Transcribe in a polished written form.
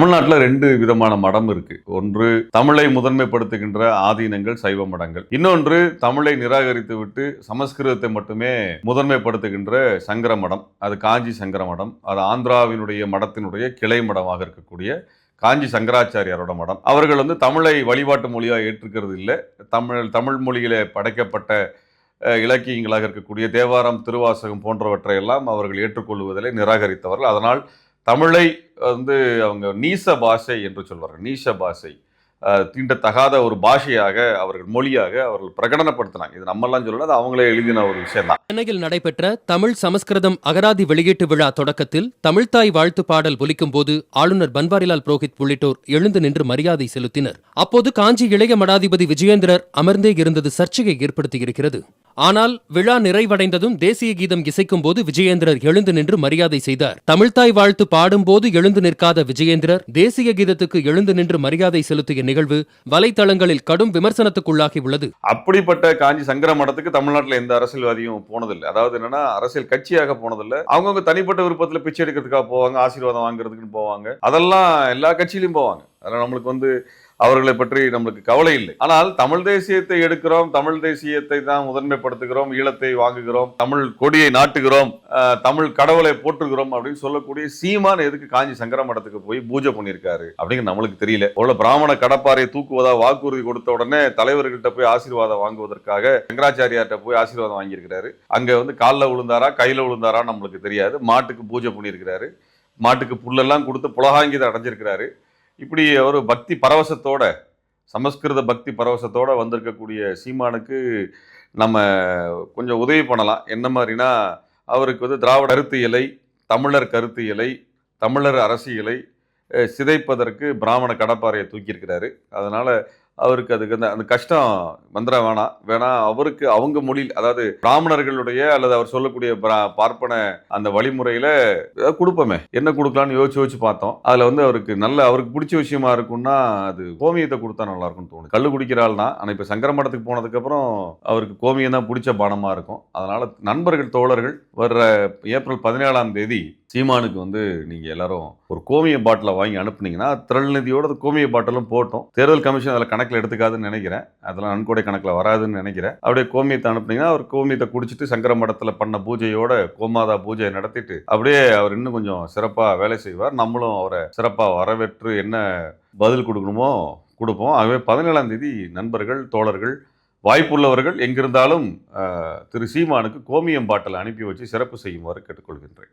தமிழ்நாட்டில் 2 விதமான மடம் இருக்கு. ஒன்று தமிழை முதன்மைப்படுத்துகின்ற ஆதீனங்கள், சைவ மடங்கள். இன்னொன்று தமிழை நிராகரித்து விட்டு சமஸ்கிருதத்தை மட்டுமே முதன்மைப்படுத்துகின்ற சங்கர மடம். அது காஞ்சி சங்கர மடம். அது ஆந்திராவினுடைய மடத்தினுடைய கிளை மடமாக இருக்கக்கூடிய காஞ்சி சங்கராச்சாரியாரோட மடம். அவர்கள் தமிழை வழிபாட்டு மொழியாக ஏற்றுக்கிறது இல்லை. தமிழ் மொழியிலே படைக்கப்பட்ட இலக்கியங்களாக இருக்கக்கூடிய தேவாரம், திருவாசகம் போன்றவற்றை எல்லாம் அவர்கள் ஏற்றுக்கொள்வதிலே நிராகரித்தவர்கள். அதனால் தமிழை அவங்க நீச பாஷை என்று சொல்வார்கள். நீச பாஷை, தீண்டத்தகாத ஒரு பாஷையாக அவர்கள் மொழியாக அவர்கள் பிரகடனப்படுத்தினாங்க. இது நம்மெல்லாம் சொல்லல, அது அவங்களே எழுதின ஒரு விஷயம் தான். சென்னையில் நடைபெற்ற தமிழ் சமஸ்கிருதம் அகராதி வெளியீட்டு விழா தொடக்கத்தில் தமிழ்தாய் வாழ்த்து பாடல் ஒலிக்கும் போது ஆளுநர் பன்வாரிலால் புரோஹித் உள்ளிட்டோர் எழுந்து நின்று மரியாதை செலுத்தினர். அப்போது காஞ்சி இளைய மடாதிபதி விஜயேந்திரர் அமர்ந்தே இருந்தது சர்ச்சையை ஏற்படுத்தியிருக்கிறது. ஆனால் விழா நிறைவடைந்ததும் தேசிய கீதம் இசைக்கும் போது விஜயேந்திரர் எழுந்து நின்று மரியாதை செய்தார். தமிழ்தாய் வாழ்த்து பாடும்போது எழுந்து நிற்காத விஜயேந்திரர் தேசிய கீதத்துக்கு எழுந்து நின்று மரியாதை செலுத்திய நிகழ்வு வலைத்தளங்களில் கடும் விமர்சனத்துக்குள்ளாகி உள்ளது. அப்படிப்பட்ட காஞ்சி சங்கர மடத்துக்கு தமிழ்நாட்டில் எந்த அரசியல்வாதியும் போனதில்லை. அதாவது என்னன்னா, அரசியல் கட்சியாக போனதில்லை. அவங்கவுங்க தனிப்பட்ட விருப்பத்தில் பிச்சை எடுக்கிறதுக்காக போவாங்க, ஆசீர்வாதம் வாங்குறதுக்குன்னு போவாங்க. அதெல்லாம் எல்லா கட்சியிலும் போவாங்க. அதெல்லாம் நம்மளுக்கு அவர்களை பற்றி நம்மளுக்கு கவலை இல்லை. ஆனால் தமிழ் தேசியத்தை எடுக்கிறோம், தமிழ் தேசியத்தை தான் முதன்மைப்படுத்துகிறோம், ஈழத்தை வாங்குகிறோம், தமிழ் கொடியை நாட்டுகிறோம், தமிழ் கடவுளை போற்றுகிறோம் அப்படின்னு சொல்லக்கூடிய சீமான் எதுக்கு காஞ்சி சங்கர மடத்துக்கு போய் பூஜை பண்ணியிருக்காரு அப்படிங்கிற நம்மளுக்கு தெரியல. ஒரு பிராமண கடப்பாறையை தூக்குவதா வாக்குறுதி கொடுத்த உடனே தலைவர்கிட்ட போய் ஆசீர்வாதம் வாங்குவதற்காக சங்கராச்சாரியார்கிட்ட போய் ஆசீர்வாதம் வாங்கியிருக்கிறாரு. அங்க காலில் விழுந்தாரா கையில விழுந்தாரா நம்மளுக்கு தெரியாது. மாட்டுக்கு பூஜை பண்ணியிருக்கிறாரு, மாட்டுக்கு புல்லெல்லாம் கொடுத்து புலகாங்கிதை அடைஞ்சிருக்கிறாரு. இப்படி ஒரு பக்தி பரவசத்தோட, சமஸ்கிருத பக்தி பரவசத்தோட வந்திருக்கக்கூடிய சீமானுக்கு நம்ம கொஞ்சம் உதவி பண்ணலாம். என்ன மாதிரினா, அவருக்கு திராவிட கருத்தியலை, தமிழர் கருத்தியலை, தமிழர் அரசியலை சிதைப்பதற்கு பிராமண கடப்பாறையை தூக்கியிருக்கிறாரு. அதனால அவருக்கு அதுக்கு அந்த கஷ்டம் வந்துட வேணாம். அவருக்கு அவங்க மொழியில், அதாவது பிராமணர்களுடைய அல்லது அவர் சொல்லக்கூடிய பார்ப்பன அந்த வழிமுறையில கொடுப்போமே, என்ன கொடுக்கலான்னு யோசிச்சு பார்த்தோம். அதுல அவருக்கு பிடிச்ச விஷயமா இருக்கும்னா அது கோமியத்தை கொடுத்தா நல்லா இருக்கும்னு தோணுது. கல்லு குடிக்கிற ஆள் தான். ஆனா இப்ப சங்கர மடத்துக்கு போனதுக்கு அப்புறம் அவருக்கு கோமியம் தான் பிடிச்ச பானமா இருக்கும். அதனால நண்பர்கள், தோழர்கள், வர்ற ஏப்ரல் 17ஆம் தேதி சீமானுக்கு நீங்க எல்லாரும் ஒரு கோமிய பாட்டிலை வாங்கி அனுப்புனீங்கன்னா, திரள்நிதியோட கோமிய பாட்டிலும் போட்டோம். தேர்தல் கமிஷன் அதில் கணக்கில் எடுத்துக்காதுன்னு நினைக்கிறேன். அதெல்லாம் நன்கொடை கணக்கில் வராதுன்னு நினைக்கிறேன். அப்படியே கோமியத்தை அனுப்புனீங்கன்னா அவர் கோமியத்தை குடிச்சிட்டு சங்கர மடத்தில் பண்ண பூஜையோட கோமாதா பூஜையை நடத்திட்டு அப்படியே அவர் இன்னும் கொஞ்சம் சிறப்பாக வேலை செய்வார். நம்மளும் அவரை சிறப்பாக வரவேற்று என்ன பதில் கொடுக்கணுமோ கொடுப்போம். ஆகவே 17ஆம் தேதி நண்பர்கள், தோழர்கள், வாய்ப்புள்ளவர்கள் எங்கிருந்தாலும் திரு சீமானுக்கு கோமியம் பாட்டில் அனுப்பி வச்சு சிறப்பு செய்யுமாறு கேட்டுக்கொள்கின்றேன்.